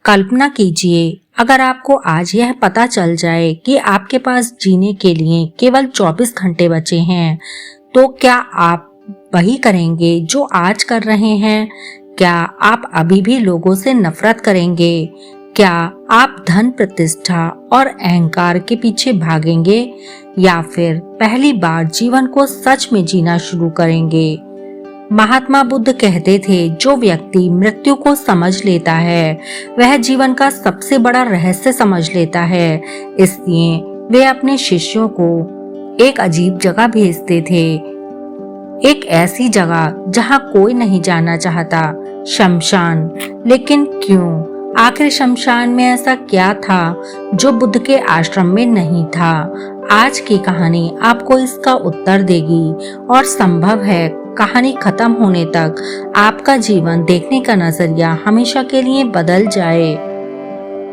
कल्पना कीजिए, अगर आपको आज यह पता चल जाए कि आपके पास जीने के लिए केवल 24 घंटे बचे हैं, तो क्या आप वही करेंगे जो आज कर रहे हैं? क्या आप अभी भी लोगों से नफरत करेंगे? क्या आप धन, प्रतिष्ठा और अहंकार के पीछे भागेंगे, या फिर पहली बार जीवन को सच में जीना शुरू करेंगे? महात्मा बुद्ध कहते थे, जो व्यक्ति मृत्यु को समझ लेता है वह जीवन का सबसे बड़ा रहस्य समझ लेता है। इसलिए वे अपने शिष्यों को एक अजीब जगह भेजते थे, एक ऐसी जगह जहां कोई नहीं जाना चाहता, शमशान। लेकिन क्यों? आखिर शमशान में ऐसा क्या था जो बुद्ध के आश्रम में नहीं था? आज की कहानी आपको इसका उत्तर देगी, और संभव है कहानी खत्म होने तक आपका जीवन देखने का नजरिया हमेशा के लिए बदल जाए।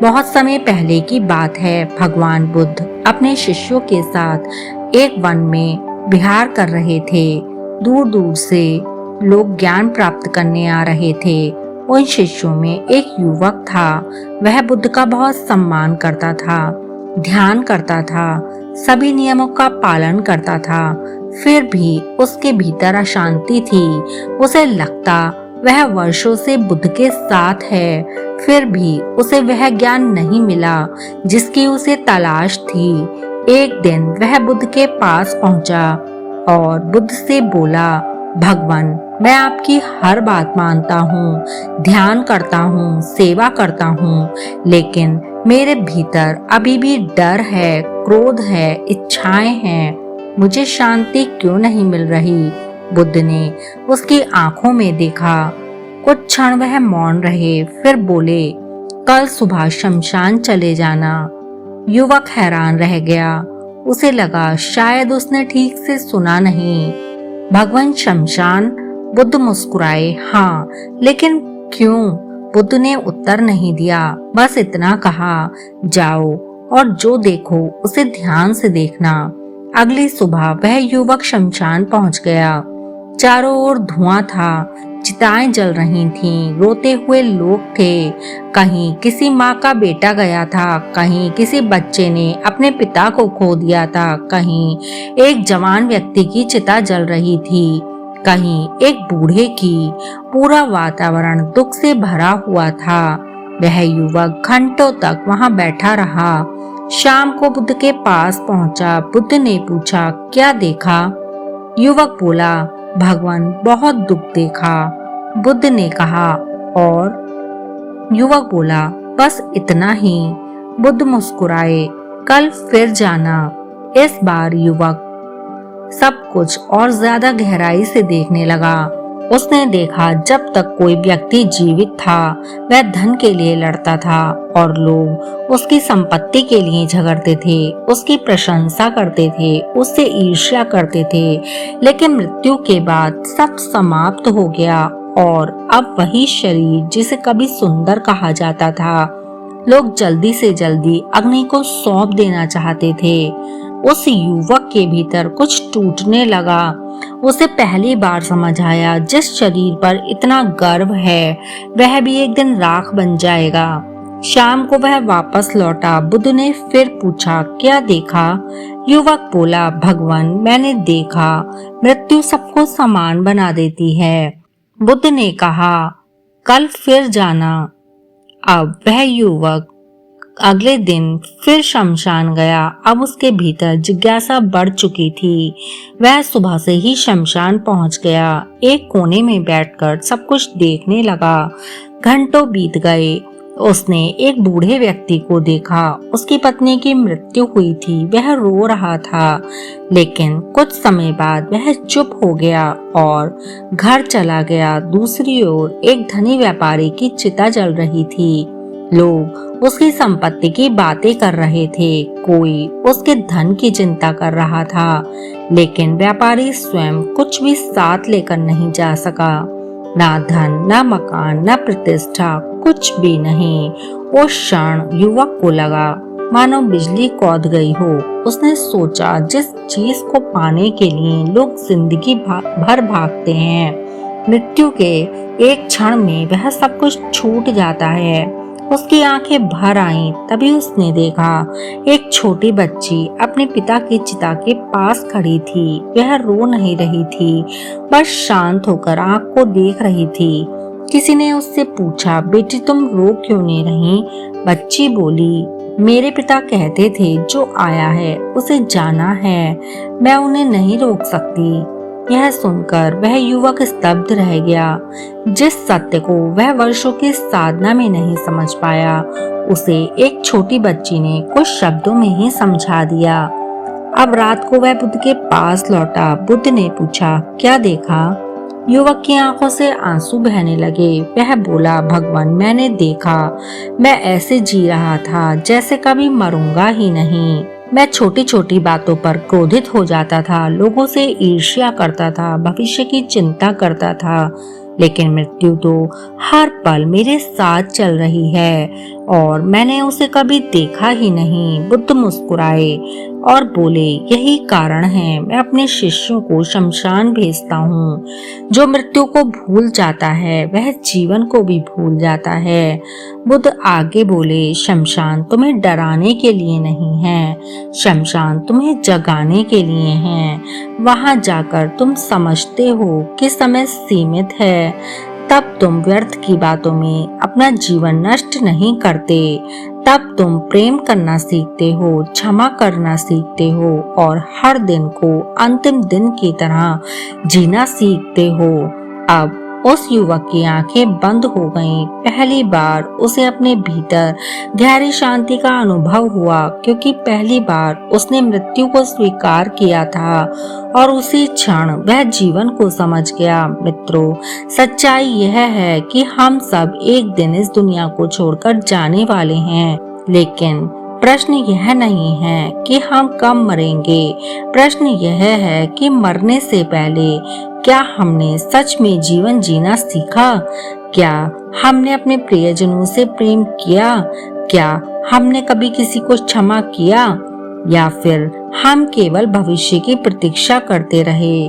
बहुत समय पहले की बात है। भगवान बुद्ध अपने शिष्यों के साथ एक वन में विहार कर रहे थे। दूर दूर से लोग ज्ञान प्राप्त करने आ रहे थे। उन शिष्यों में एक युवक था। वह बुद्ध का बहुत सम्मान करता था, ध्यान करता था, सभी नियमों का पालन करता था। फिर भी उसके भीतर अशांति थी। उसे लगता वह वर्षों से बुद्ध के साथ है, फिर भी उसे वह ज्ञान नहीं मिला जिसकी उसे तलाश थी। एक दिन वह बुद्ध के पास पहुंचा और बुद्ध से बोला, भगवान, मैं आपकी हर बात मानता हूँ, ध्यान करता हूँ, सेवा करता हूँ, लेकिन मेरे भीतर अभी भी डर है, क्रोध है, इच्छाएं हैं। मुझे शांति क्यों नहीं मिल रही? बुद्ध ने उसकी आंखों में देखा। कुछ क्षण वह मौन रहे, फिर बोले, कल सुबह शमशान चले जाना। युवक हैरान रह गया। उसे लगा शायद उसने ठीक से सुना नहीं। भगवान, शमशान? बुद्ध मुस्कुराए, हाँ, लेकिन क्यों? बुद्ध ने उत्तर नहीं दिया, बस इतना कहा, जाओ और जो देखो उसे ध्यान से देखना। अगली सुबह वह युवक शमशान पहुंच गया। चारों ओर धुआं था, चिताएं जल रही थीं, रोते हुए लोग थे। कहीं किसी माँ का बेटा गया था, कहीं किसी बच्चे ने अपने पिता को खो दिया था, कहीं एक जवान व्यक्ति की चिता जल रही थी, कहीं एक बूढ़े की। पूरा वातावरण दुख से भरा हुआ था। वह युवक घंटों तक वहां बैठा रहा। शाम को बुद्ध के पास पहुंचा। बुद्ध ने पूछा, क्या देखा? युवक बोला, भगवान, बहुत दुख देखा। बुद्ध ने कहा, और? युवक बोला, बस इतना ही। बुद्ध मुस्कुराए, कल फिर जाना। इस बार युवक सब कुछ और ज्यादा गहराई से देखने लगा। उसने देखा, जब तक कोई व्यक्ति जीवित था वह धन के लिए लड़ता था और लोग उसकी संपत्ति के लिए झगड़ते थे, उसकी प्रशंसा करते थे, उससे ईर्ष्या करते थे। लेकिन मृत्यु के बाद सब समाप्त हो गया, और अब वही शरीर जिसे कभी सुंदर कहा जाता था, लोग जल्दी से जल्दी अग्नि को सौंप देना चाहते थे। उस युवक के भीतर कुछ टूटने लगा। उसे पहली बार समझ आया, जिस शरीर पर इतना गर्व है वह भी एक दिन राख बन जाएगा। शाम को वह वापस लौटा। बुद्ध ने फिर पूछा, क्या देखा? युवक बोला, भगवान, मैंने देखा मृत्यु सबको समान बना देती है। बुद्ध ने कहा, कल फिर जाना। अब वह युवक अगले दिन फिर शमशान गया। अब उसके भीतर जिज्ञासा बढ़ चुकी थी। वह सुबह से ही शमशान पहुंच गया। एक कोने में बैठकर सब कुछ देखने लगा। घंटों बीत गए। उसने एक बूढ़े व्यक्ति को देखा। उसकी पत्नी की मृत्यु हुई थी। वह रो रहा था, लेकिन कुछ समय बाद वह चुप हो गया और घर चला गया। दूसरी ओर एक धनी व्यापारी की चिता जल रही थी। लोग उसकी संपत्ति की बातें कर रहे थे, कोई उसके धन की चिंता कर रहा था, लेकिन व्यापारी स्वयं कुछ भी साथ लेकर नहीं जा सका। ना धन, ना मकान, ना प्रतिष्ठा, कुछ भी नहीं। उस क्षण युवक को लगा मानो बिजली कौंध गई हो। उसने सोचा, जिस चीज को पाने के लिए लोग जिंदगी भर भागते हैं, मृत्यु के एक क्षण में वह सब कुछ छूट जाता है। उसकी आंखें भर आईं। तभी उसने देखा एक छोटी बच्ची अपने पिता की चिता के पास खड़ी थी। वह रो नहीं रही थी, बस शांत होकर आग को देख रही थी। किसी ने उससे पूछा, बेटी तुम रो क्यों नहीं रही? बच्ची बोली, मेरे पिता कहते थे जो आया है उसे जाना है, मैं उन्हें नहीं रोक सकती। यह सुनकर वह युवक स्तब्ध रह गया। जिस सत्य को वह वर्षों की साधना में नहीं समझ पाया, उसे एक छोटी बच्ची ने कुछ शब्दों में ही समझा दिया। अब रात को वह बुद्ध के पास लौटा। बुद्ध ने पूछा, क्या देखा? युवक की आंखों से आंसू बहने लगे। वह बोला, भगवान मैंने देखा, मैं ऐसे जी रहा था जैसे कभी मरूंगा ही नहीं। मैं छोटी छोटी बातों पर क्रोधित हो जाता था, लोगों से ईर्ष्या करता था, भविष्य की चिंता करता था, लेकिन मृत्यु तो हर पल मेरे साथ चल रही है और मैंने उसे कभी देखा ही नहीं। बुद्ध मुस्कुराए और बोले, यही कारण है मैं अपने शिष्यों को शमशान भेजता हूँ। जो मृत्यु को भूल जाता है वह जीवन को भी भूल जाता है। बुद्ध आगे बोले, शमशान तुम्हें डराने के लिए नहीं है, शमशान तुम्हें जगाने के लिए है। वहां जाकर तुम समझते हो कि समय सीमित है, तब तुम व्यर्थ की बातों में अपना जीवन नष्ट नहीं करते। तब तुम प्रेम करना सीखते हो, क्षमा करना सीखते हो और हर दिन को अंतिम दिन की तरह जीना सीखते हो। अब उस युवक की आंखें बंद हो गईं। पहली बार उसे अपने भीतर गहरी शांति का अनुभव हुआ, क्योंकि पहली बार उसने मृत्यु को स्वीकार किया था और उसी क्षण वह जीवन को समझ गया। मित्रों, सच्चाई यह है कि हम सब एक दिन इस दुनिया को छोड़कर जाने वाले हैं, लेकिन प्रश्न यह नहीं है कि हम कब मरेंगे। प्रश्न यह है कि मरने से पहले क्या हमने सच में जीवन जीना सीखा? क्या हमने अपने प्रियजनों से प्रेम किया? क्या हमने कभी किसी को क्षमा किया? या फिर हम केवल भविष्य की प्रतीक्षा करते रहे?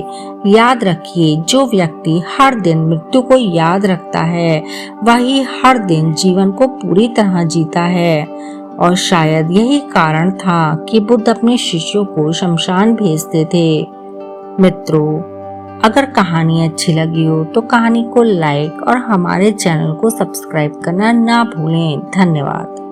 याद रखिए, जो व्यक्ति हर दिन मृत्यु को याद रखता है वही हर दिन जीवन को पूरी तरह जीता है। और शायद यही कारण था कि बुद्ध अपने शिष्यों को शमशान भेजते थे। मित्रों, अगर कहानी अच्छी लगी हो तो कहानी को लाइक और हमारे चैनल को सब्सक्राइब करना ना भूलें। धन्यवाद।